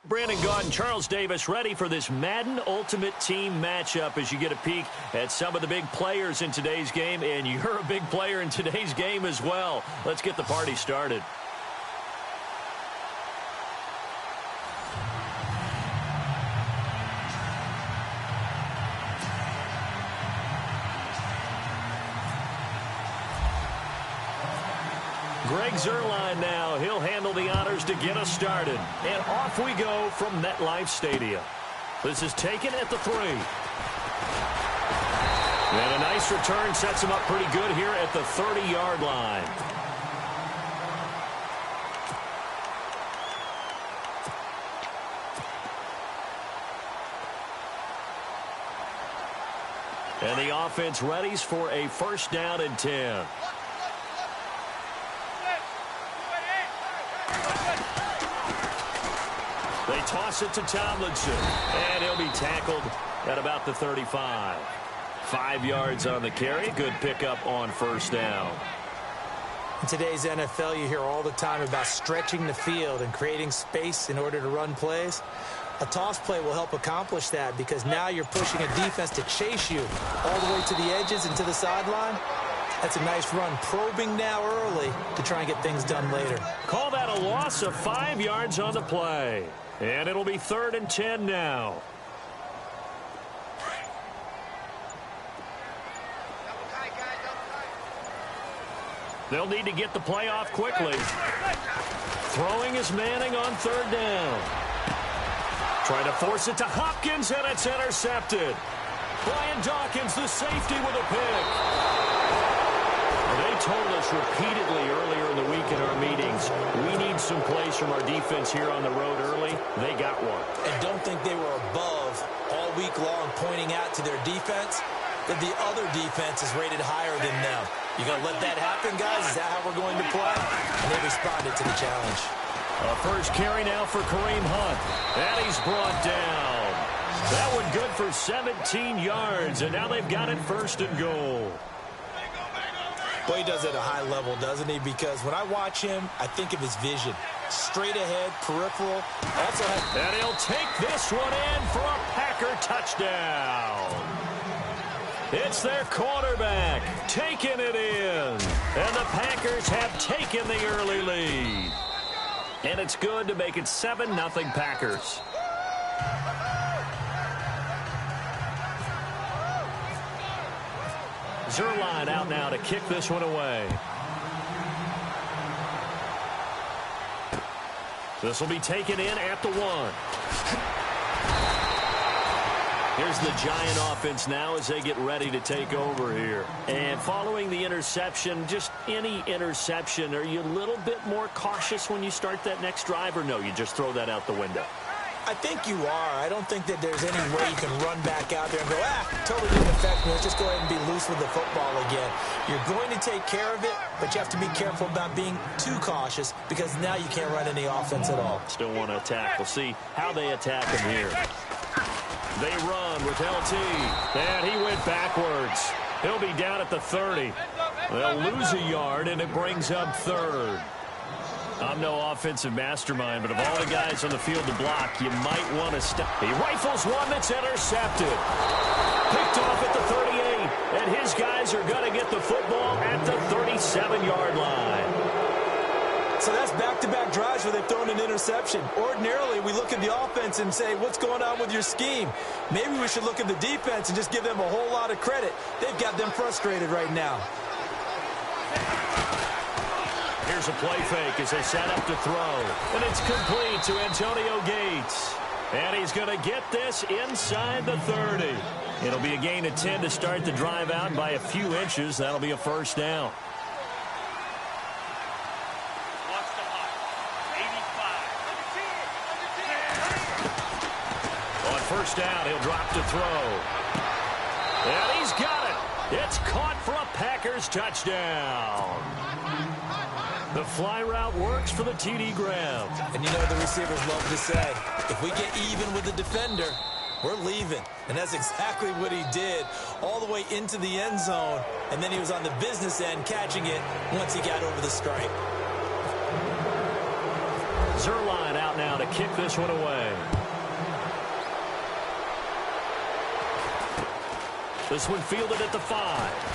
Brandon Gaud and Charles Davis ready for this Madden Ultimate Team matchup as you get a peek at some of the big players in today's game, and you're a big player in today's game as well. Let's get the party started. Greg Zuerlein now. He'll handle the honors to get us started. And off we go from MetLife Stadium. This is taken at the 3. And a nice return sets him up pretty good here at the 30-yard line. And the offense readies for a first down and 10. They toss it to Tomlinson, and he'll be tackled at about the 35. 5 yards on the carry. Good pickup on first down. In today's NFL, you hear all the time about stretching the field and creating space in order to run plays. A toss play will help accomplish that because now you're pushing a defense to chase you all the way to the edges and to the sideline. That's a nice run, probing now early to try and get things done later. Call that a loss of 5 yards on the play. And it'll be 3rd and 10 now. They'll need to get the play off quickly. Throwing is Manning on 3rd down. Trying to force it to Hopkins, and it's intercepted. Brian Dawkins, the safety, with a pick. They told us repeatedly earlier in the week in our meetings, we need some plays from our defense here on the road early. They got one. And don't think they were above all week long pointing out to their defense that the other defense is rated higher than them. You going to let that happen, guys? Is that how we're going to play? And they responded to the challenge. A first carry now for Kareem Hunt. And he's brought down. That one good for 17 yards, and now they've got it 1st and goal. Well, he does it at a high level, doesn't he? Because when I watch him, I think of his vision. Straight ahead, peripheral. And he'll take this one in for a Packer touchdown. It's their quarterback taking it in. And the Packers have taken the early lead. And it's good to make it 7-0 Packers. Zuerlein out now to kick this one away. This will be taken in at the 1. Here's the Giant offense now as they get ready to take over here. And following the interception, just any interception, are you a little bit more cautious when you start that next drive, or no, you just throw that out the window? I think you are. I don't think that there's any way you can run back out there and go, totally didn't affect me. Let's just go ahead and be loose with the football again. You're going to take care of it, but you have to be careful about being too cautious because now you can't run any offense at all. Still want to attack. We'll see how they attack him here. They run with LT, and he went backwards. He'll be down at the 30. They'll lose a yard, and it brings up 3rd. I'm no offensive mastermind, but of all the guys on the field to block, you might want to stop. He rifles one that's intercepted. Picked off at the 38, and his guys are going to get the football at the 37-yard line. So that's back-to-back drives where they've thrown an interception. Ordinarily, we look at the offense and say, what's going on with your scheme? Maybe we should look at the defense and just give them a whole lot of credit. They've got them frustrated right now. Here's a play fake as they set up to throw. And it's complete to Antonio Gates. And he's going to get this inside the 30. It'll be a gain of 10 to start the drive out by a few inches. That'll be a first down. On first down, he'll drop to throw. And he's got it. It's caught for a Packers touchdown. The fly route works for the TD grab. And you know the receivers love to say, if we get even with the defender, we're leaving. And that's exactly what he did, all the way into the end zone. And then he was on the business end catching it once he got over the stripe. Zerline out now to kick this one away. This one fielded at the 5.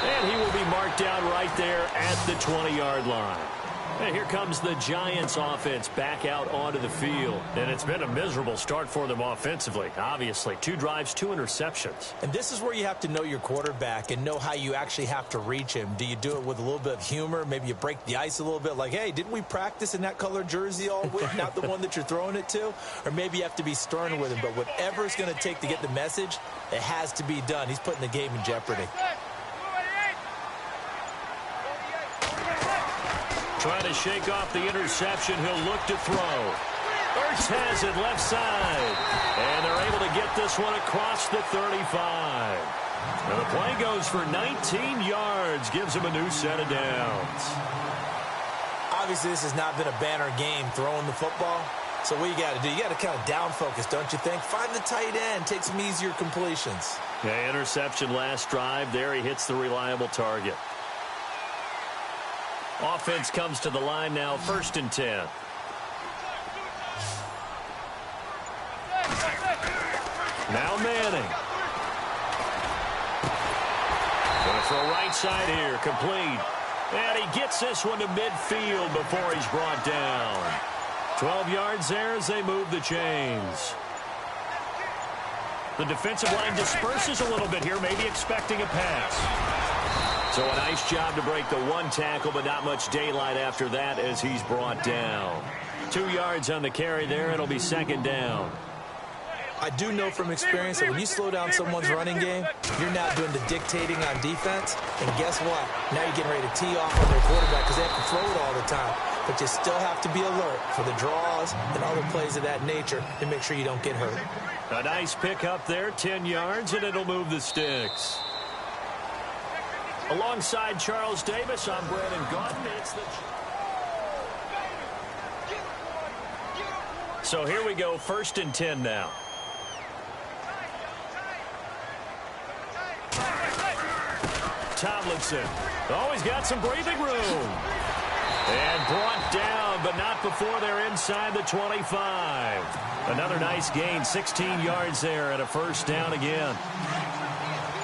And he will be marked down right there at the 20-yard line. And here comes the Giants offense back out onto the field. And it's been a miserable start for them offensively, obviously. 2 drives, 2 interceptions. And this is where you have to know your quarterback and know how you actually have to reach him. Do you do it with a little bit of humor? Maybe you break the ice a little bit like, hey, didn't we practice in that color jersey all week? Not the one that you're throwing it to? Or maybe you have to be stern with him. But whatever it's going to take to get the message, it has to be done. He's putting the game in jeopardy. Trying to shake off the interception. He'll look to throw. Ertz has it left side. And they're able to get this one across the 35. And the play goes for 19 yards. Gives him a new set of downs. Obviously, this has not been a banner game throwing the football. So what you got to do, you got to kind of down focus, don't you think? Find the tight end. Take some easier completions. Yeah, interception last drive. There he hits the reliable target. Offense comes to the line now, 1st and 10. Now Manning. Going for a right side here, complete. And he gets this one to midfield before he's brought down. 12 yards there as they move the chains. The defensive line disperses a little bit here, maybe expecting a pass. So a nice job to break the 1 tackle, but not much daylight after that as he's brought down. 2 yards on the carry there. It'll be 2nd down. I do know from experience that when you slow down someone's running game, you're not doing the dictating on defense. And guess what? Now you're getting ready to tee off on their quarterback because they have to throw it all the time. But you still have to be alert for the draws and other plays of that nature to make sure you don't get hurt. A nice pick up there, 10 yards, and it'll move the sticks. Alongside Charles Davis, I'm Brandon Gaudin. So here we go, 1st and 10 now. Tomlinson. Oh, he's got some breathing room. And brought down, but not before they're inside the 25. Another nice gain, 16 yards there, and a 1st down again.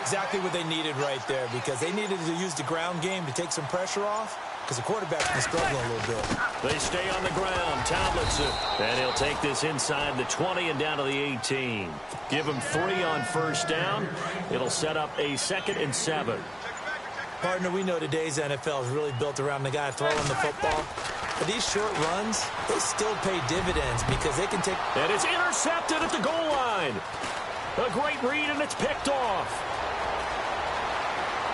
Exactly what they needed right there, because they needed to use the ground game to take some pressure off, because the quarterback's been struggling a little bit. They stay on the ground. Tomlinson. And he'll take this inside the 20 and down to the 18. Give him 3 on 1st down. It'll set up a 2nd and 7. Partner, we know today's NFL is really built around the guy throwing the football. But these short runs, they still pay dividends because they can take... And it's intercepted at the goal line. A great read, and it's picked off.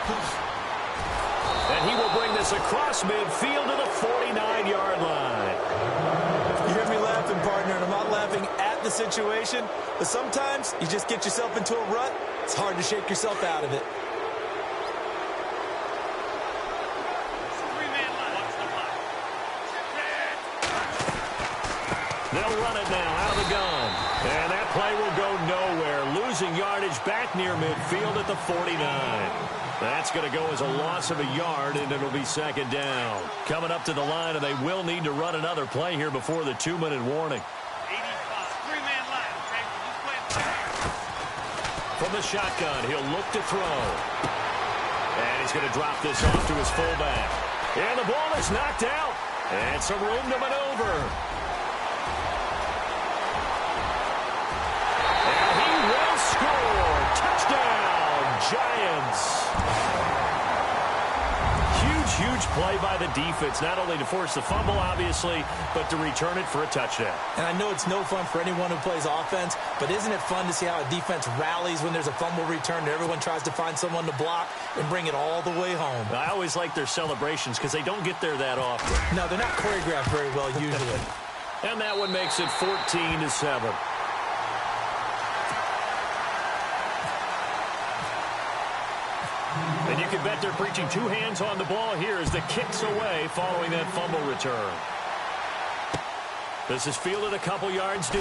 And he will bring this across midfield to the 49-yard line. You hear me laughing, partner, and I'm not laughing at the situation, but sometimes you just get yourself into a rut. It's hard to shake yourself out of it. They'll run it now out of the gun. And that play will go nowhere. Losing yardage back near midfield at the 49. That's going to go as a loss of a yard, and it'll be 2nd down. Coming up to the line, and they will need to run another play here before the 2-minute warning. 85, 3-man line. From the shotgun, he'll look to throw. And he's going to drop this off to his fullback. And the ball is knocked out. And some room to maneuver. And he will score. Touchdown, Giants. Huge play by the defense, not only to force the fumble, obviously, but to return it for a touchdown. And I know it's no fun for anyone who plays offense, but isn't it fun to see how a defense rallies when there's a fumble return and everyone tries to find someone to block and bring it all the way home? I always like their celebrations because they don't get there that often. No, they're not choreographed very well usually. And that one makes it 14-7. And you can bet they're preaching 2 hands on the ball here as the kick's away following that fumble return. This is fielded a couple yards deep.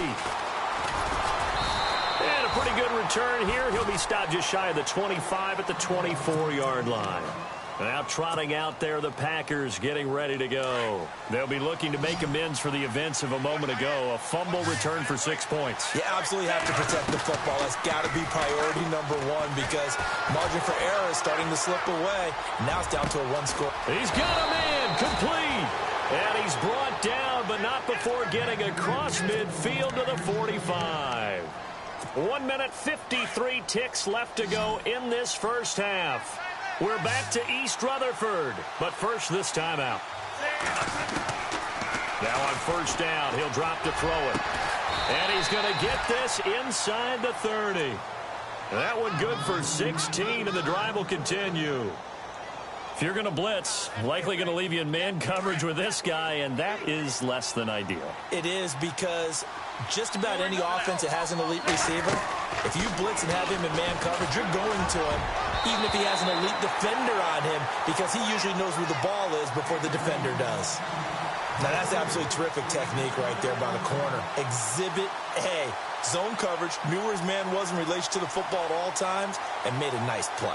And a pretty good return here. He'll be stopped just shy of the 25 at the 24-yard line. Now trotting out there, the Packers getting ready to go. They'll be looking to make amends for the events of a moment ago. A fumble return for 6 points. You absolutely have to protect the football. That's got to be priority number one because margin for error is starting to slip away. Now it's down to a one score. He's got him in, complete. And he's brought down, but not before getting across midfield to the 45. 1 minute 53 ticks left to go in this first half. We're back to East Rutherford, but first this timeout. Now on first down, he'll drop to throw it. And he's going to get this inside the 30. That one good for 16, and the drive will continue. If you're going to blitz, likely going to leave you in man coverage with this guy, and that is less than ideal. It is because just about any offense that has an elite receiver, if you blitz and have him in man coverage, you're going to him, even if he has an elite defender on him, because he usually knows where the ball is before the defender does. Now, that's absolutely terrific technique right there by the corner. Exhibit A. Zone coverage, knew where his man was in relation to the football at all times, and made a nice play.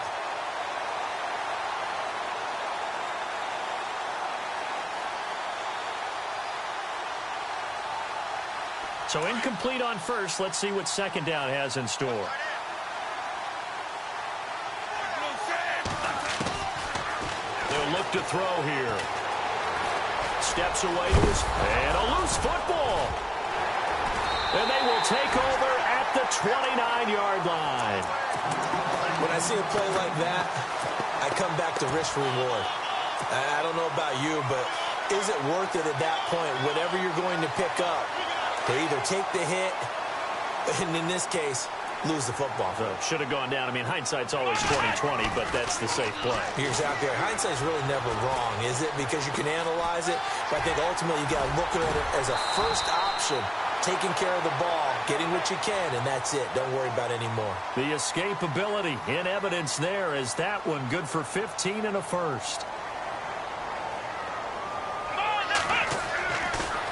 So incomplete on first. Let's see what second down has in store. They'll look to throw here. Steps away to his... And a loose football. And they will take over at the 29-yard line. When I see a play like that, I come back to risk reward. I don't know about you, but is it worth it at that point, whatever you're going to pick up? They either take the hit, and in this case, lose the football. So should have gone down. I mean, hindsight's always 20/20, but that's the safe play. You're exactly right. Hindsight's really never wrong, is it? Because you can analyze it, but I think ultimately you got to look at it as a first option, taking care of the ball, getting what you can, and that's it. Don't worry about it anymore. The escapability in evidence there is that one good for 15 and a first.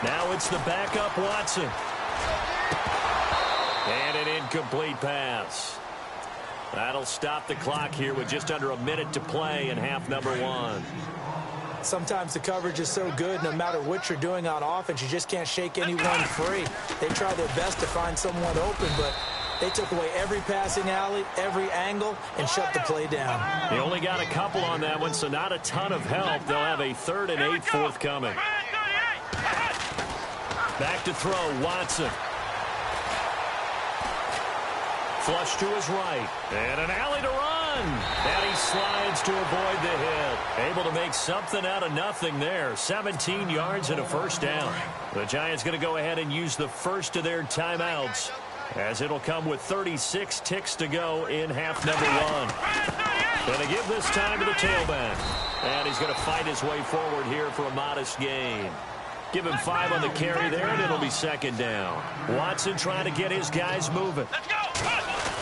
Now it's the backup Watson. And an incomplete pass. That'll stop the clock here with just under a minute to play in half number one. Sometimes the coverage is so good, no matter what you're doing on offense, you just can't shake anyone free. They try their best to find someone open, but they took away every passing alley, every angle, and shut the play down. They only got a couple on that one, so not a ton of help. They'll have a 3rd and 8 forthcoming. Back to throw, Watson. Flush to his right. And an alley to run. And he slides to avoid the hit. Able to make something out of nothing there. 17 yards and a first down. The Giants going to go ahead and use the first of their timeouts, as it'll come with 36 ticks to go in half number one. Going to give this time to the tailback. And he's going to fight his way forward here for a modest gain. Give him 5 on the carry there, and it'll be second down. Watson trying to get his guys moving.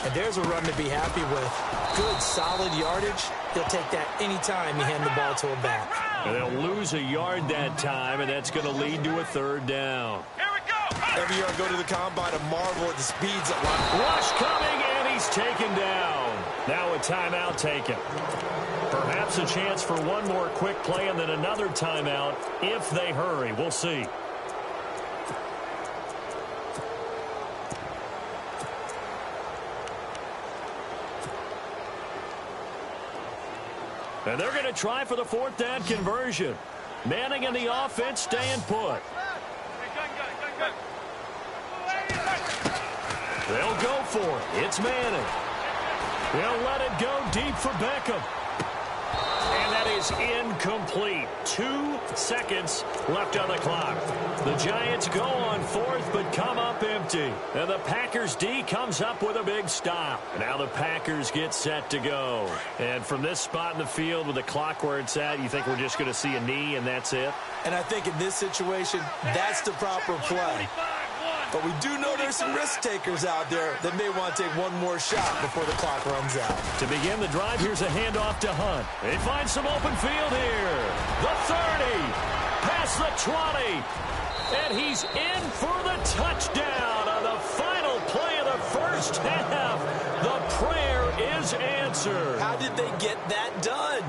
And there's a run to be happy with. Good, solid yardage. He'll take that anytime you hand the ball to a back. And they'll lose a yard that time, and that's going to lead to a 3rd down. Here we go. Every year I go to the combine to marvel at the speeds that line. Rush coming, and he's taken down. Now a timeout taken. Perhaps a chance for one more quick play and then another timeout if they hurry. We'll see. And they're going to try for the 4th down conversion. Manning in the offense staying put. They'll go for it. It's Manning. They'll let it go deep for Beckham. And that is incomplete. 2 seconds left on the clock. The Giants go on 4th, but come up empty. And the Packers D comes up with a big stop. Now the Packers get set to go. And from this spot in the field with the clock where it's at, you think we're just going to see a knee and that's it? And I think in this situation, that's the proper play. But we do know there's some risk takers out there that may want to take one more shot before the clock runs out. To begin the drive, here's a handoff to Hunt. They find some open field here. The 30, past the 20, and he's in for the touchdown on the final play of the first half. The prayer is answered. How did they get that done?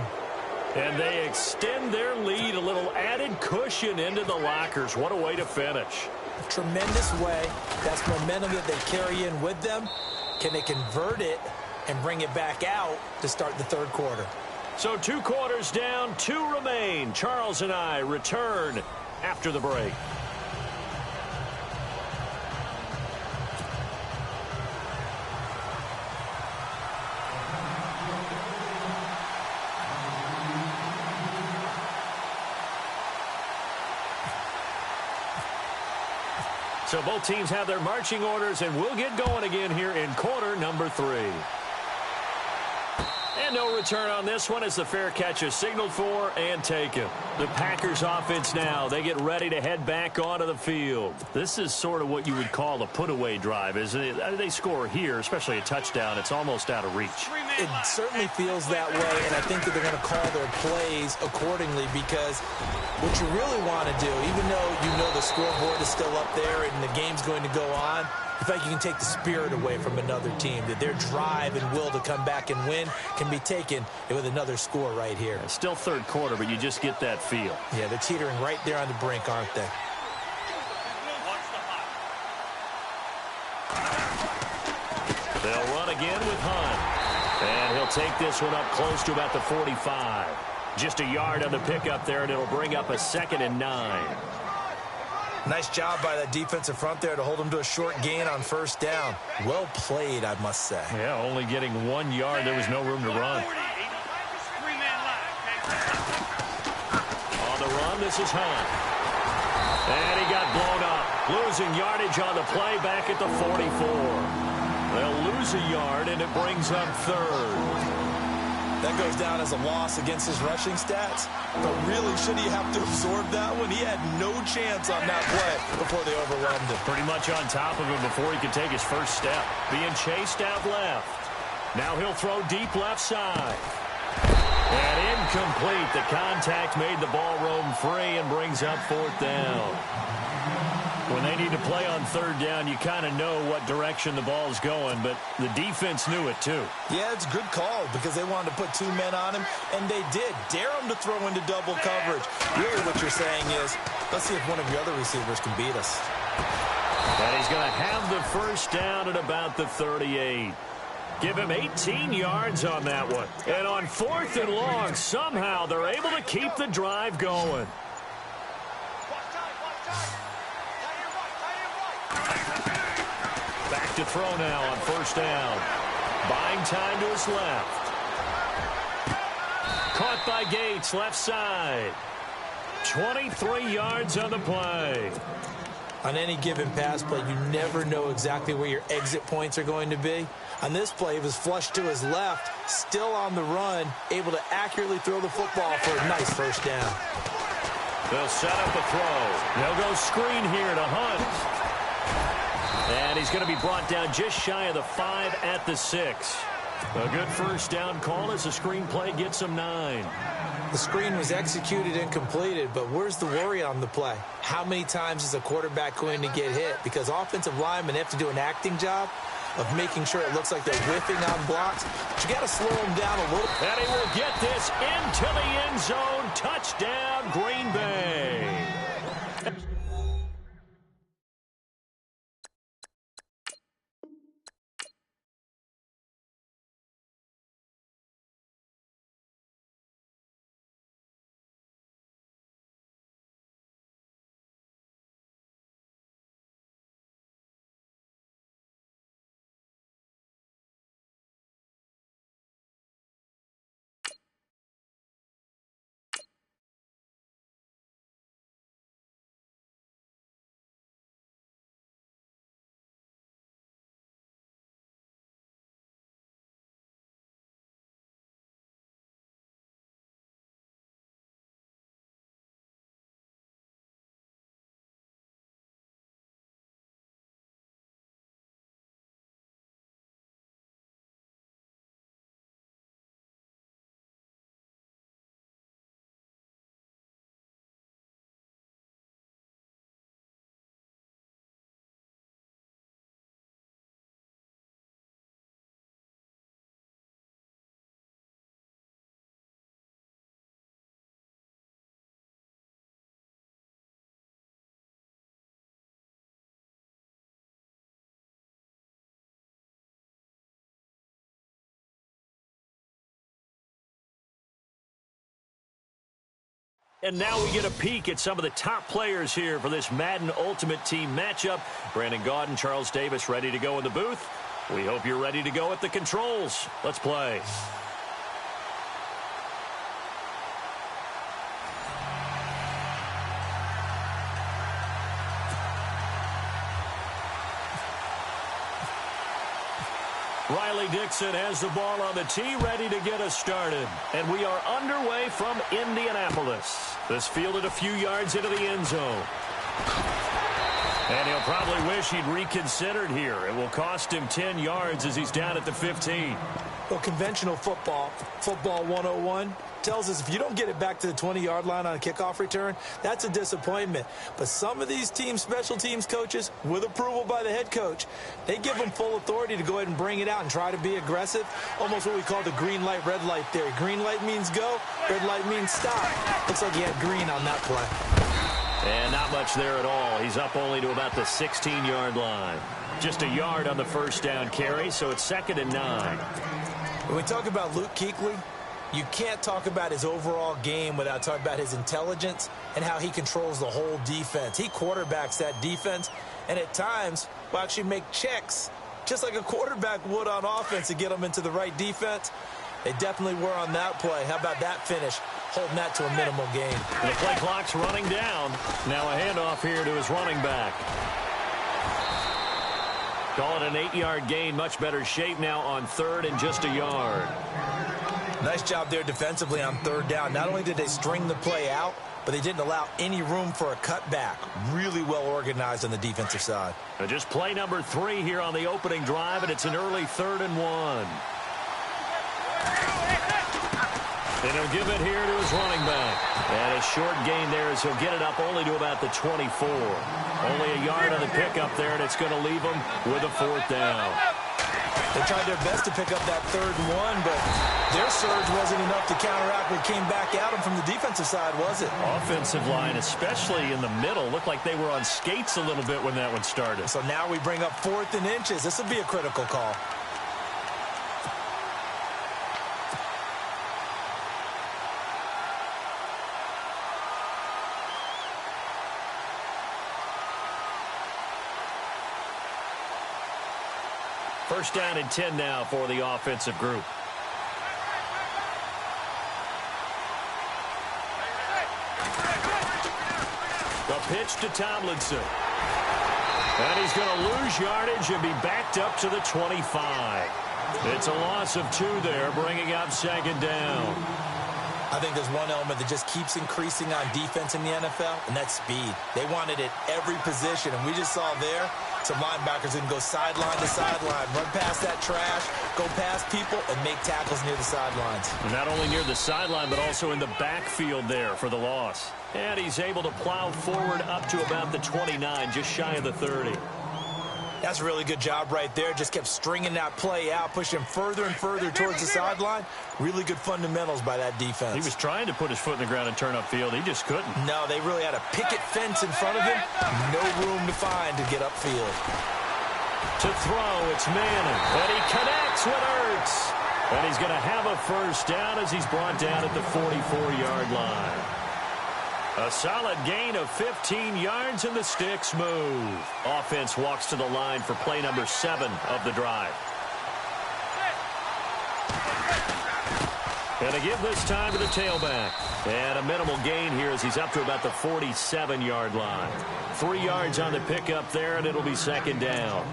And they extend their lead, a little added cushion into the lockers. What a way to finish. Tremendous way. That's momentum that they carry in with them. Can they convert it and bring it back out to start the third quarter? So 2 quarters down, 2 remain. Charles and I return after the break. So both teams have their marching orders, and we'll get going again here in quarter number 3. And no return on this one as the fair catch is signaled for and taken. The Packers offense now, they get ready to head back onto the field. This is sort of what you would call a put-away drive, isn't it? They score here, especially a touchdown. It's almost out of reach. It certainly feels that way, and I think that they're going to call their plays accordingly because what you really want to do, even though you know the scoreboard is still up there and the game's going to go on, I feel like you can take the spirit away from another team, that their drive and will to come back and win can be taken with another score right here. It's still third quarter, but you just get that feel. Yeah, they're teetering right there on the brink, aren't they? They'll run again with Hunt. And he'll take this one up close to about the 45. Just a yard on the pickup there, and it'll bring up a 2nd and 9. Nice job by that defensive front there to hold them to a short gain on first down. Well played, I must say. Yeah, only getting 1 yard. There was no room to run. On the run, this is Hunt. And he got blown up. Losing yardage on the play back at the 44. They'll lose a yard, and it brings up 3rd. That goes down as a loss against his rushing stats. But really, should he have to absorb that one? He had no chance on that play before they overwhelmed him. Pretty much on top of him before he could take his first step. Being chased out left. Now he'll throw deep left side. And incomplete. The contact made the ball roam free and brings up 4th down. When they need to play on 3rd down, you kind of know what direction the ball's going, but the defense knew it too. Yeah, it's a good call because they wanted to put 2 men on him, and they did. Dare him to throw into double coverage. Really what you're saying is, let's see if one of your other receivers can beat us. And he's going to have the first down at about the 38. Give him 18 yards on that one. And on 4th and long, somehow they're able to keep the drive going. Back to throw now on 1st down. Buying time to his left. Caught by Gates, left side. 23 yards on the play. On any given pass play, you never know exactly where your exit points are going to be. On this play, he was flushed to his left, still on the run, able to accurately throw the football for a nice first down. They'll set up a throw. They'll go screen here to Hunt. And he's going to be brought down just shy of the 5 at the 6. A good first down call as the screen play gets him 9. The screen was executed and completed, but where's the worry on the play? How many times is a quarterback going to get hit? Because offensive linemen have to do an acting job of making sure it looks like they're whiffing on blocks. But you got to slow them down a little. And he will get this into the end zone. Touchdown, Green Bay. And now we get a peek at some of the top players here for this Madden Ultimate Team matchup. Brandon Gaudin, Charles Davis ready to go in the booth. We hope you're ready to go at the controls. Let's play. Riley Dixon has the ball on the tee, ready to get us started. And we are underway from Indianapolis. This fielded a few yards into the end zone. And he'll probably wish he'd reconsidered here. It will cost him 10 yards as he's down at the 15. Well, conventional football 101, tells us if you don't get it back to the 20-yard line on a kickoff return, that's a disappointment. But some of these team special teams coaches, with approval by the head coach, they give them full authority to go ahead and bring it out and try to be aggressive, almost what we call the green light, red light theory. Green light means go, red light means stop. Looks like he had green on that play. And not much there at all. He's up only to about the 16-yard line. Just a yard on the first down carry, so it's 2nd and 9. When we talk about Luke Kuechly, you can't talk about his overall game without talking about his intelligence and how he controls the whole defense. He quarterbacks that defense, and at times will actually make checks, just like a quarterback would on offense, to get them into the right defense. They definitely were on that play. How about that finish, holding that to a minimal gain? The play clock's running down. Now a handoff here to his running back. Call it an 8-yard gain. Much better shape now on 3rd and just a yard. Nice job there defensively on 3rd down. Not only did they string the play out, but they didn't allow any room for a cutback. Really well organized on the defensive side. Just play number 3 here on the opening drive, and it's an early 3rd and 1. And he'll give it here to his running back. And a short gain there as he'll get it up only to about the 24. Only a yard on the pickup there, and it's going to leave him with a 4th down. They tried their best to pick up that 3rd and 1, but their surge wasn't enough to counteract what came back at them from the defensive side, was it? Offensive line, especially in the middle, looked like they were on skates a little bit when that one started. So now we bring up 4th and inches. This will be a critical call. First down and 10 now for the offensive group. The pitch to Tomlinson. And he's going to lose yardage and be backed up to the 25. It's a loss of 2 there, bringing up 2nd down. I think there's one element that just keeps increasing on defense in the NFL, and that's speed. They want it at every position, and we just saw there some linebackers who can go sideline to sideline, run past that trash, go past people, and make tackles near the sidelines. And not only near the sideline, but also in the backfield there for the loss. And he's able to plow forward up to about the 29, just shy of the 30. That's a really good job right there. Just kept stringing that play out, pushing further and further towards the sideline. Really good fundamentals by that defense. He was trying to put his foot in the ground and turn upfield. He just couldn't. No, they really had a picket fence in front of him. No room to find to get upfield. To throw, it's Manning. And he connects with Ertz. And he's going to have a first down as he's brought down at the 44-yard line. A solid gain of 15 yards, and the sticks move. Offense walks to the line for play number 7 of the drive. And to give this time to the tailback. And a minimal gain here as he's up to about the 47-yard line. 3 yards on the pickup there, and it'll be 2nd down.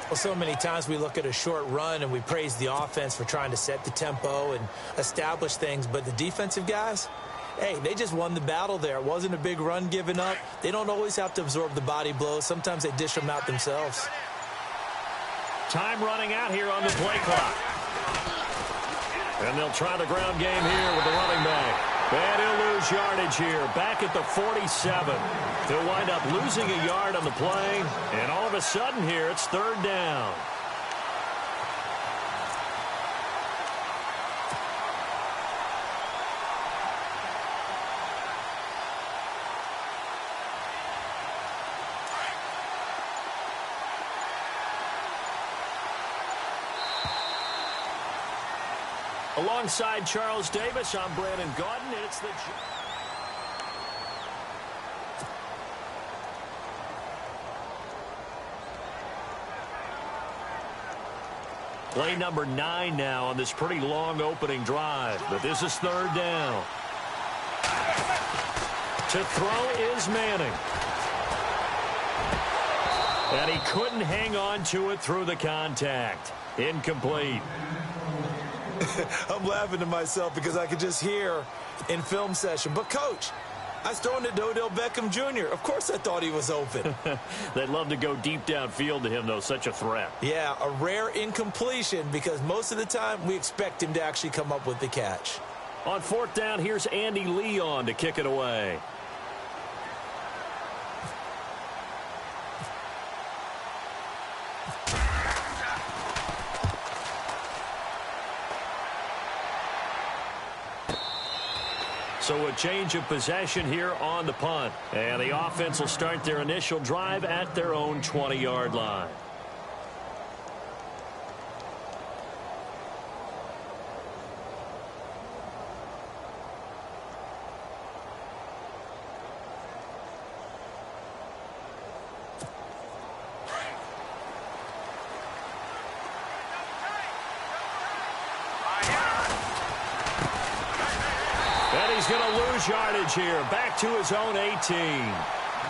Well, so many times we look at a short run and we praise the offense for trying to set the tempo and establish things, but the defensive guys, hey, they just won the battle there. It wasn't a big run given up. They don't always have to absorb the body blows. Sometimes they dish them out themselves. Time running out here on the play clock. And they'll try the ground game here with the running back. And he'll lose yardage here, back at the 47. He'll wind up losing a yard on the play. And all of a sudden here, it's 3rd down. Alongside Charles Davis, I'm Brandon Gaudin. It's the... Play number 9 now on this pretty long opening drive. But this is third down. To throw is Manning. And he couldn't hang on to it through the contact. Incomplete. I'm laughing to myself because I could just hear in film session, but coach, I was throwing to Odell Beckham Jr. Of course I thought he was open. They'd love to go deep downfield to him, though, such a threat. Yeah, a rare incompletion because most of the time we expect him to actually come up with the catch. On fourth down, here's Andy Leon to kick it away. So a change of possession here on the punt. And the offense will start their initial drive at their own 20-yard line. He's going to lose yardage here. Back to his own 18.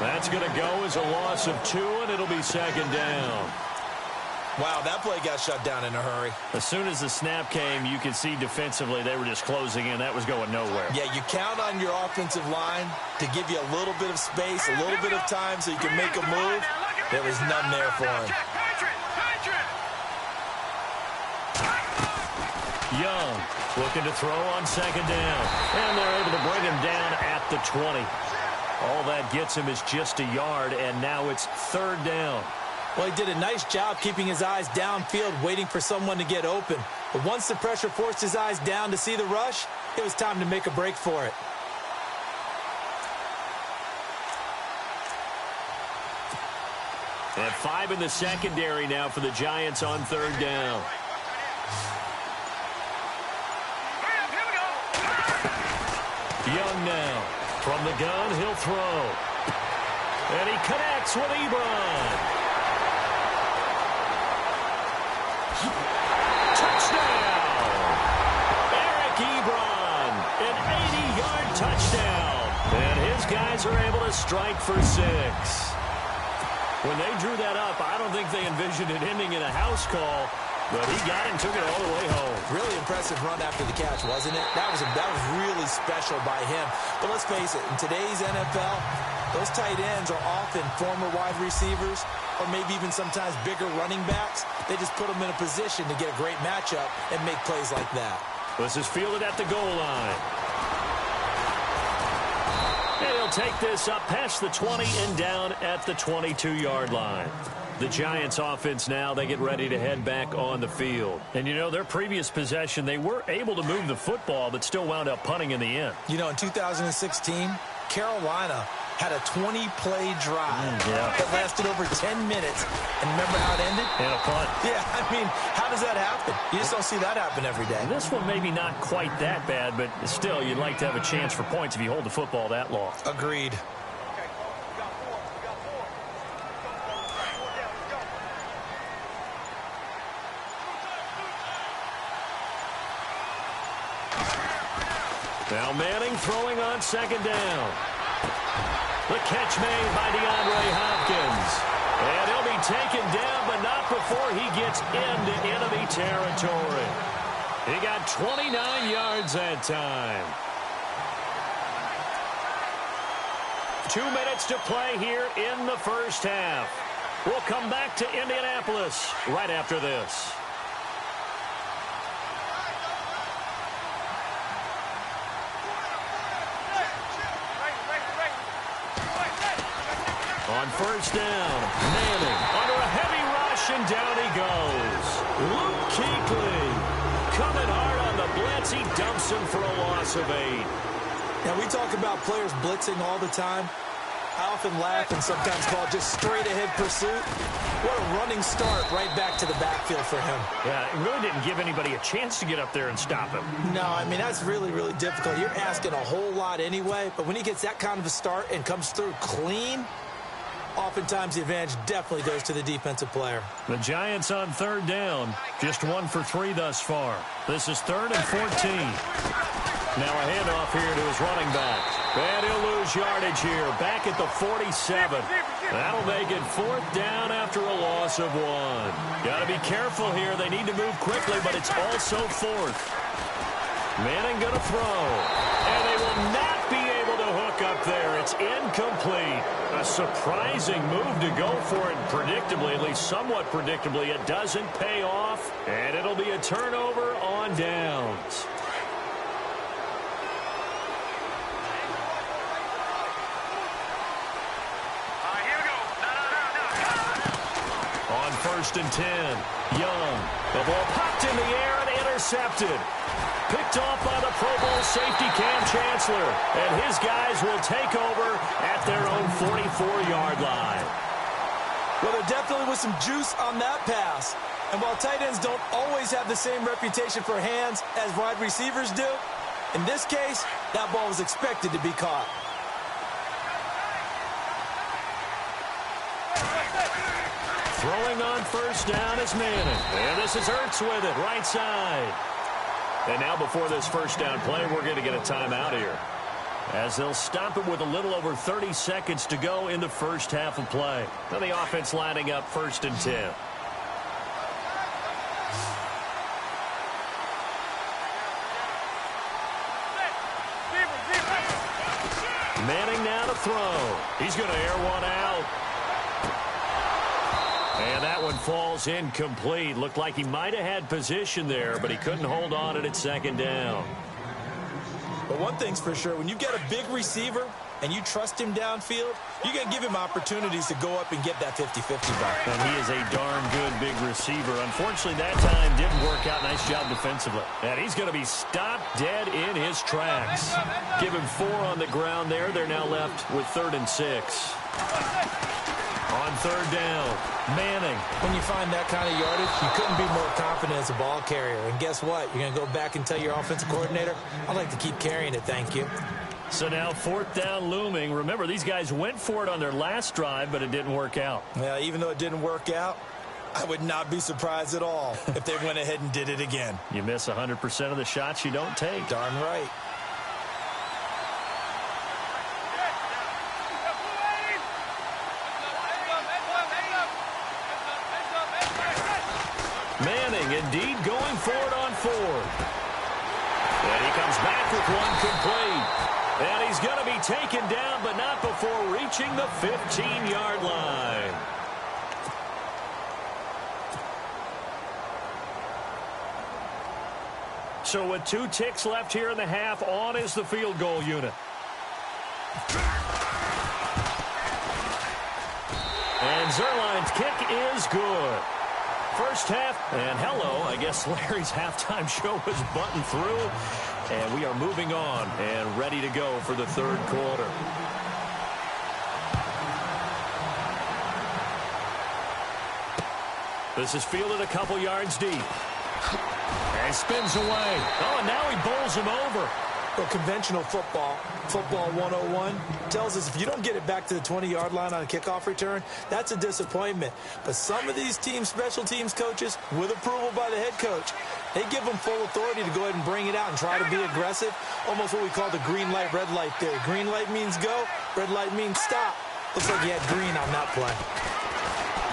That's going to go as a loss of 2, and it'll be second down. Wow, that play got shut down in a hurry. As soon as the snap came, you could see defensively they were just closing in. That was going nowhere. Yeah, you count on your offensive line to give you a little bit of space, a little bit of time so you can make a move. There was none there for him. Young looking to throw on second down. And they're able to bring him down at the 20. All that gets him is just a yard, and now it's third down. Well, he did a nice job keeping his eyes downfield, waiting for someone to get open. But once the pressure forced his eyes down to see the rush, it was time to make a break for it. And 5 in the secondary now for the Giants on third down. Young now. From the gun, he'll throw. And he connects with Ebron. Touchdown! Eric Ebron, an 80-yard touchdown. And his guys are able to strike for 6. When they drew that up, I don't think they envisioned it ending in a house call. But he got it and took it all the way home. Really impressive run after the catch, wasn't it? That was really special by him. But let's face it, in today's NFL, those tight ends are often former wide receivers or maybe even sometimes bigger running backs. They just put them in a position to get a great matchup and make plays like that. This is fielded at the goal line. And he'll take this up past the 20 and down at the 22-yard line. The Giants offense now, they get ready to head back on the field. And, you know, their previous possession, they were able to move the football, but still wound up punting in the end. You know, in 2016, Carolina had a 20-play drive that lasted over 10 minutes. And remember how it ended? And a punt. Yeah, I mean, how does that happen? You just don't see that happen every day. This one maybe not quite that bad, but still, you'd like to have a chance for points if you hold the football that long. Agreed. Now Manning throwing on second down. The catch made by DeAndre Hopkins. And he'll be taken down, but not before he gets into enemy territory. He got 29 yards that time. 2 minutes to play here in the first half. We'll come back to Indianapolis right after this. On first down, Manning under a heavy rush, and down he goes. Luke Kuechly coming hard on the blitz. He dumps him for a loss of 8. Now, we talk about players blitzing all the time. I often laugh and sometimes call it just straight-ahead pursuit. What a running start right back to the backfield for him. Yeah, it really didn't give anybody a chance to get up there and stop him. No, I mean, that's really, really difficult. You're asking a whole lot anyway, but when he gets that kind of a start and comes through clean, Oftentimes, the advantage definitely goes to the defensive player. The Giants on third down. Just 1 for 3 thus far. This is 3rd and 14. Now a handoff here to his running back. And he'll lose yardage here. Back at the 47. That'll make it 4th down after a loss of 1. Got to be careful here. They need to move quickly, but it's also 4th. Manning going to throw. And they will not be able to hook up there. It's incomplete. A surprising move to go for it predictably, at least somewhat predictably. It doesn't pay off, and it'll be a turnover on downs. On 1st and 10, Young. The ball popped in the air and intercepted. Picked off by the Pro Bowl safety Cam Chancellor. And his guys will take over at their own 44-yard line. Well, there definitely was some juice on that pass. And while tight ends don't always have the same reputation for hands as wide receivers do, in this case, that ball was expected to be caught. Throwing on 1st down is Manning. And this is Ertz with it, right side. And now before this 1st down play, we're going to get a timeout here, as they'll stop it with a little over 30 seconds to go in the first half of play. Now the offense lining up 1st and 10. Manning now to throw. He's going to air one out. And that one falls incomplete. Looked like he might have had position there, but he couldn't hold on it at 2nd down. But one thing's for sure, when you get a big receiver and you trust him downfield, you're going to give him opportunities to go up and get that 50-50 ball. And he is a darn good big receiver. Unfortunately, that time didn't work out. Nice job defensively. And he's going to be stopped dead in his tracks. Give him 4 on the ground there. They're now left with 3rd and 6. On 3rd down, Manning. When you find that kind of yardage, you couldn't be more confident as a ball carrier. And guess what? You're going to go back and tell your offensive coordinator, I'd like to keep carrying it, thank you. So now 4th down looming. Remember, these guys went for it on their last drive, but it didn't work out. Yeah, even though it didn't work out, I would not be surprised at all if they went ahead and did it again. You miss 100% of the shots you don't take. Darn right. Manning indeed going for it on 4th. And he comes back with one complete. And he's going to be taken down, but not before reaching the 15-yard line. So with 2 ticks left here in the half, on is the field goal unit. And Zerline's kick is good. First half, and hello, I guess Larry's halftime show was buttoned through, and we are moving on and ready to go for the 3rd quarter. This is fielded a couple yards deep. And spins away. Oh, and now he bowls him over. Well, conventional football 101, tells us if you don't get it back to the 20-yard line on a kickoff return, that's a disappointment. But some of these special teams coaches, with approval by the head coach, they give them full authority to go ahead and bring it out and try to be aggressive, almost what we call the green light, red light theory. Green light means go, red light means stop. Looks like he had green on that play.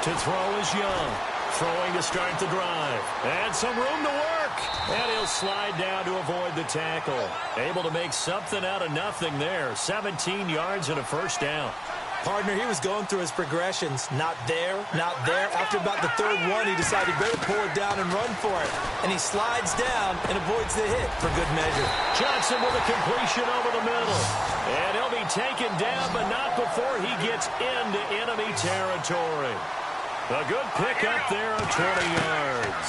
To throw is Young. Throwing to start the drive. And some room to work. And he'll slide down to avoid the tackle. Able to make something out of nothing there. 17 yards and a first down. Partner, he was going through his progressions. Not there, not there. After about the 3rd one, he decided he better pull it down and run for it. And he slides down and avoids the hit for good measure. Johnson with a completion over the middle. And he'll be taken down, but not before he gets into enemy territory. A good pick up there of 20 yards.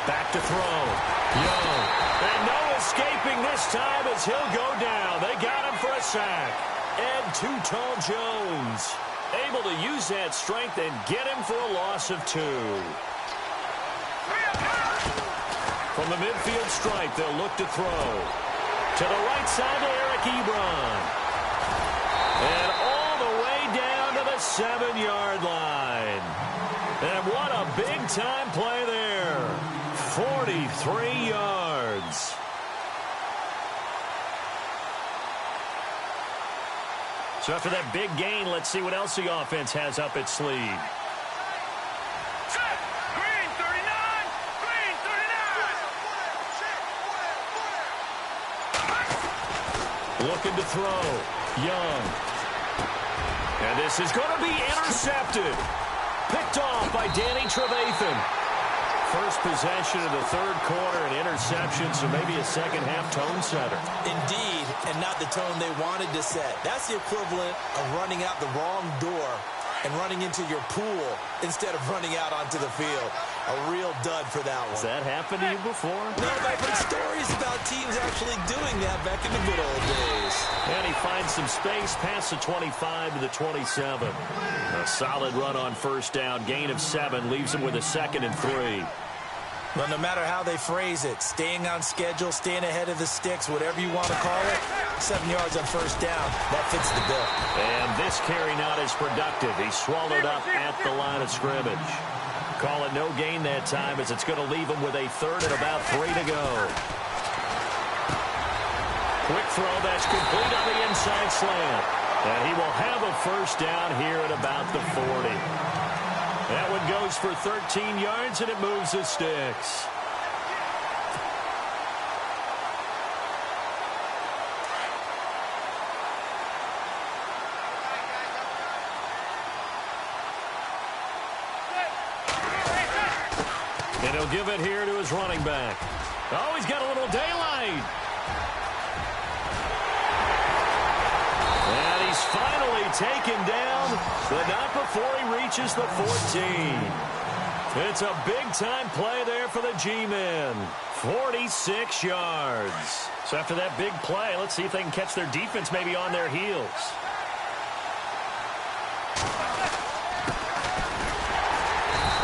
Back to throw. Young. And no escaping this time as he'll go down. They got him for a sack. And Too-Tall Jones able to use that strength and get him for a loss of 2. From the midfield stripe, they'll look to throw. To the right side to Eric Ebron. And all the way down to the the 7-yard line. And what a big-time play there. 43 yards. So after that big gain, let's see what else the offense has up its sleeve. Green 39. Green 39. Looking to throw. Young. And this is going to be intercepted. Picked off by Danny Trevathan. First possession of the third quarter, an interception, so maybe a second-half tone setter. Indeed, and not the tone they wanted to set. That's the equivalent of running out the wrong door and running into your pool instead of running out onto the field. A real dud for that one. Has that happened to you before? No, but I've heard stories about teams actually doing that back in the good old days. And he finds some space past the 25 to the 27. A solid run on first down. Gain of 7 leaves him with a 2nd and 3. Well, no matter how they phrase it, staying on schedule, staying ahead of the sticks, whatever you want to call it, 7 yards on first down, that fits the bill. And this carry not as productive. He's swallowed up at the line of scrimmage. Call it no gain that time as it's going to leave him with a 3rd and about 3 to go. Quick throw that's complete on the inside slant. And he will have a first down here at about the 40. That one goes for 13 yards, and it moves the sticks. And he'll give it here to his running back. Oh, he's got a little daylight. And he's finally taken down, but not before he reaches the 14. It's a big-time play there for the G-men. 46 yards. So after that big play, let's see if they can catch their defense maybe on their heels.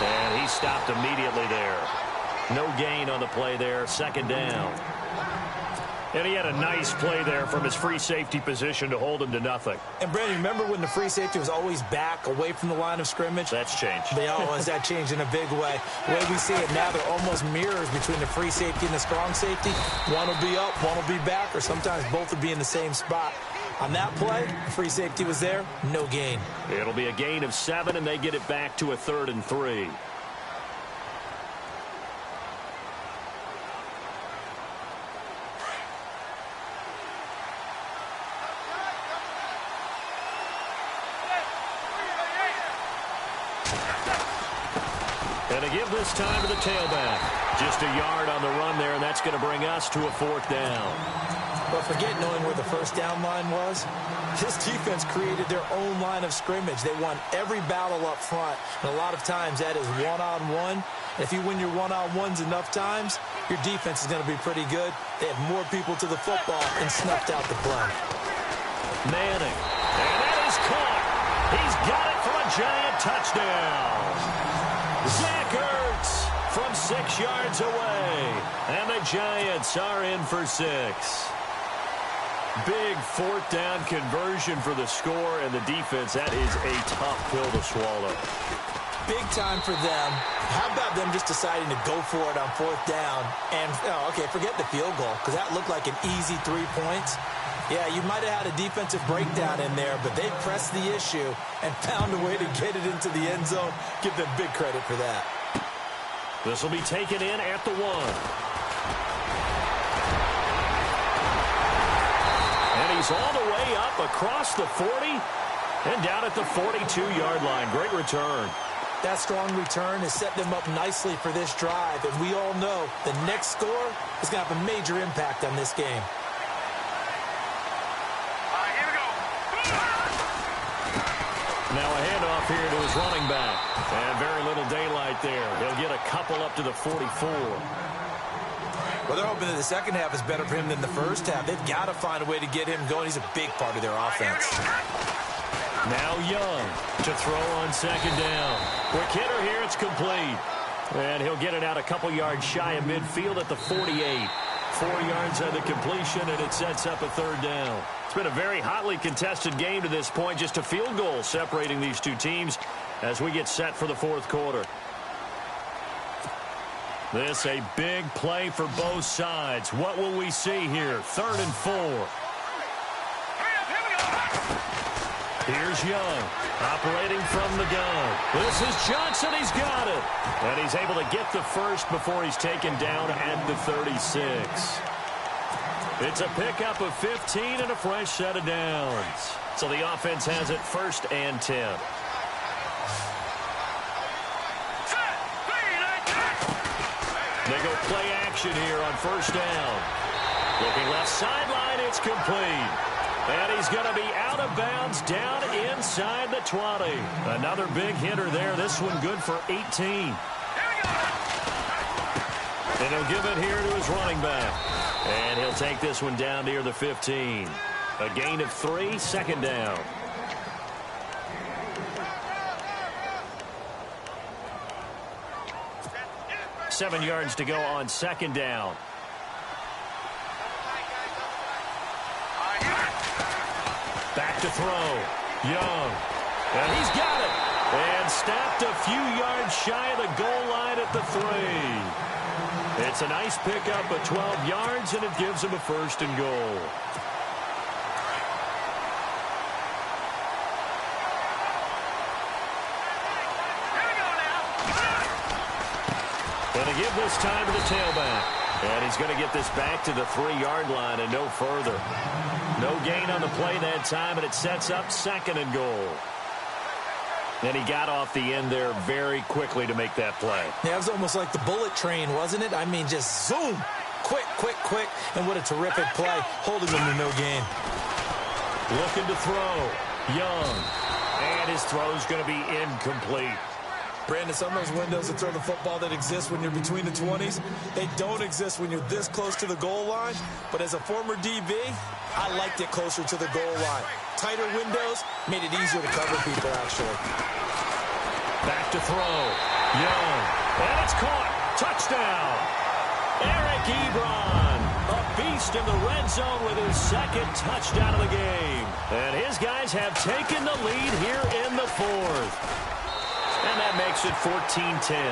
And he stopped immediately there. No gain on the play there, 2nd down. And he had a nice play there from his free safety position to hold him to nothing. And, Brandon, remember when the free safety was always back away from the line of scrimmage? That's changed. That changed in a big way. The way we see it now, they're almost mirrors between the free safety and the strong safety. One will be up, one will be back, or sometimes both will be in the same spot. On that play, free safety was there, no gain. It'll be a gain of 7, and they get it back to a 3rd and 3. And to give this time to the tailback. Just a yard on the run there, and that's going to bring us to a 4th down. But forget knowing where the first down line was. This defense created their own line of scrimmage. They won every battle up front, and a lot of times that is one-on-one. And if you win your one-on-ones enough times, your defense is going to be pretty good. They have more people to the football and snuffed out the play. Manning. And that is caught. He's got it for a giant touchdown. Zach Ertz from 6 yards away. And the Giants are in for 6. Big 4th down conversion for the score, and the defense, that is a tough pill to swallow. Big time for them. How about them just deciding to go for it on 4th down? And, okay, forget the field goal, because that looked like an easy 3 points. Yeah, you might have had a defensive breakdown in there, but they pressed the issue and found a way to get it into the end zone. Give them big credit for that. This will be taken in at the 1. And he's all the way up across the 40 and down at the 42-yard line. Great return. That strong return has set them up nicely for this drive, and we all know the next score is going to have a major impact on this game. Now a handoff here to his running back. And very little daylight there. He'll get a couple up to the 44. Well, they're hoping that the second half is better for him than the first half. They've got to find a way to get him going. He's a big part of their offense. Now Young to throw on 2nd down. Quick hitter here, it's complete. And he'll get it out a couple yards shy of midfield at the 48. 4 yards on the completion, and it sets up a 3rd down. It's been a very hotly contested game to this point. Just a field goal separating these two teams as we get set for the 4th quarter. This a big play for both sides. What will we see here? 3rd and 4. Here's Young, operating from the gun. This is Johnson. He's got it. And he's able to get the first before he's taken down at the 36. It's a pickup of 15 and a fresh set of downs. So the offense has it 1st and 10. They go play action here on 1st down. Looking left sideline, it's complete. And he's going to be out of bounds down inside the 20. Another big hitter there. This one good for 18. And he'll give it here to his running back. And he'll take this one down near the 15. A gain of 3, 2nd down. Seven yards to go on 2nd down. Back to throw. Young. And he's got it. And snapped a few yards shy of the goal line at the 3. It's a nice pickup of 12 yards, and it gives him a 1st and goal. Going to give this time to the tailback. And he's going to get this back to the 3-yard line and no further. No gain on the play that time, and it sets up 2nd and goal. And he got off the end there very quickly to make that play. Yeah, it was almost like the bullet train, wasn't it? I mean, just zoom. Quick, quick, quick. And what a terrific play, holding him to no gain. Looking to throw. Young. And his throw's going to be incomplete. Brandon, some of those windows to throw the football that exist when you're between the 20s, they don't exist when you're this close to the goal line. But as a former DB, I liked it closer to the goal line. Tighter windows made it easier to cover people, actually. Back to throw. Young. And it's caught. Touchdown. Eric Ebron, a beast in the red zone with his 2nd touchdown of the game. And his guys have taken the lead here in the 4th. And that makes it 14-10.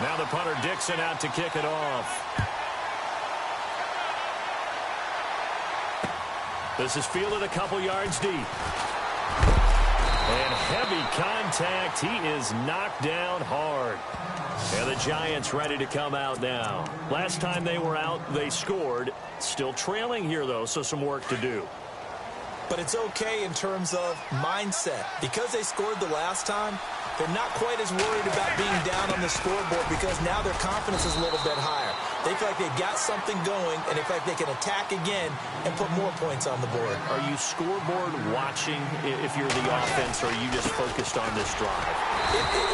Now the punter Dixon out to kick it off. This is fielded a couple yards deep. And heavy contact. He is knocked down hard. And the Giants ready to come out now. Last time they were out, they scored. Still trailing here, though, so some work to do. But it's okay in terms of mindset. Because they scored the last time, they're not quite as worried about being down on the scoreboard because now their confidence is a little bit higher. They feel like they've got something going, and they feel like they can attack again and put more points on the board. Are you scoreboard watching if you're the offense, or are you just focused on this drive?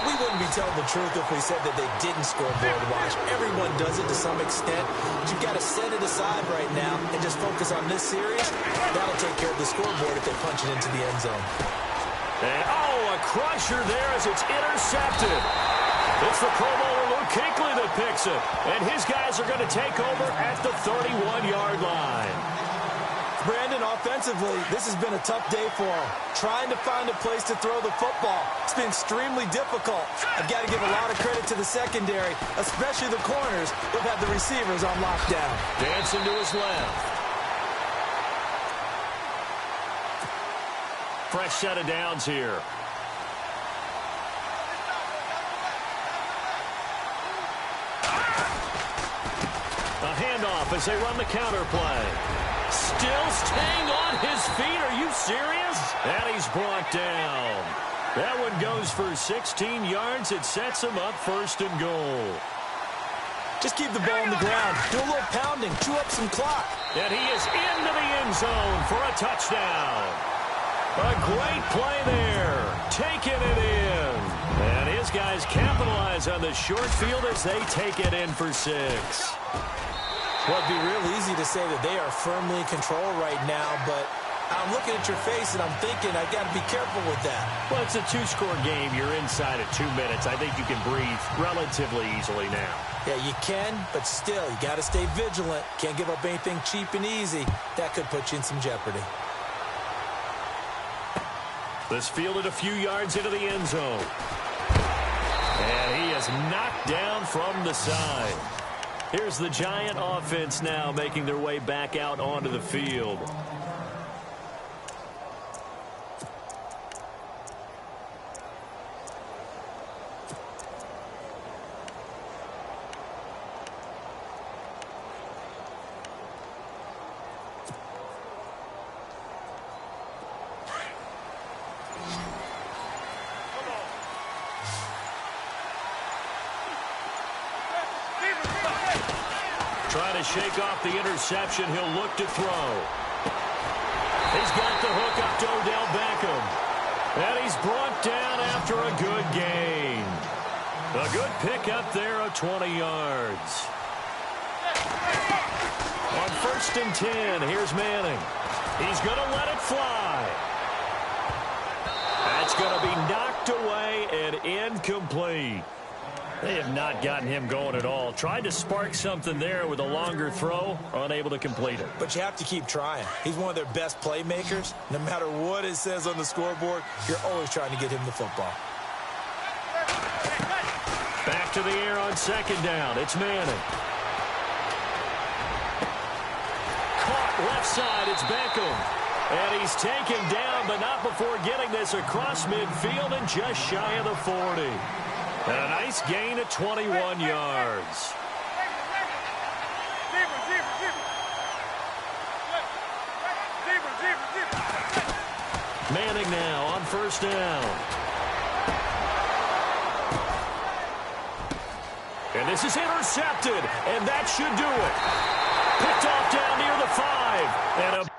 We wouldn't be telling the truth if we said that they didn't scoreboard watch. Everyone does it to some extent. But you've got to set it aside right now and just focus on this series. That'll take care of the scoreboard if they punch it into the end zone. And, a crusher there as it's intercepted. It's the Pro Bowler Luke Kuechly that picks it. And his guys are going to take over at the 31-yard line. Brandon, offensively, this has been a tough day for him. Trying to find a place to throw the football. It's been extremely difficult. I've got to give a lot of credit to the secondary, especially the corners who've had the receivers on lockdown. Dancing to his left. Fresh set of downs here. A handoff as they run the counter play. Still staying on his feet. Are you serious? And he's brought down. That one goes for 16 yards. It sets him up 1st and goal. Just keep the ball on the ground. Do a little pounding. Chew up some clock. And he is into the end zone for a touchdown. A great play there. Taking it in. And his guys capitalize on the short field as they take it in for 6. Well, it'd be real easy to say that they are firmly in control right now, but I'm looking at your face, and I'm thinking I got to be careful with that. Well, it's a two-score game. You're inside at 2 minutes. I think you can breathe relatively easily now. Yeah, you can, but still, you got to stay vigilant. Can't give up anything cheap and easy. That could put you in some jeopardy. This fielded a few yards into the end zone. And he is knocked down from the side. Here's the Giant offense now making their way back out onto the field. Trying to shake off the interception. He'll look to throw. He's got the hook up to Odell Beckham. And he's brought down after a good gain. A good pickup there of 20 yards. On 1st and 10, here's Manning. He's going to let it fly. That's going to be knocked away and incomplete. They have not gotten him going at all. Tried to spark something there with a longer throw, unable to complete it. But you have to keep trying. He's one of their best playmakers. No matter what it says on the scoreboard, you're always trying to get him the football. Back to the air on 2nd down. It's Manning. Caught left side. It's Beckham. And he's taken down, but not before getting this across midfield and just shy of the 40. And a nice gain of 21 yards. Manning now on 1st down. And this is intercepted, and that should do it. Picked off down near the 5. And a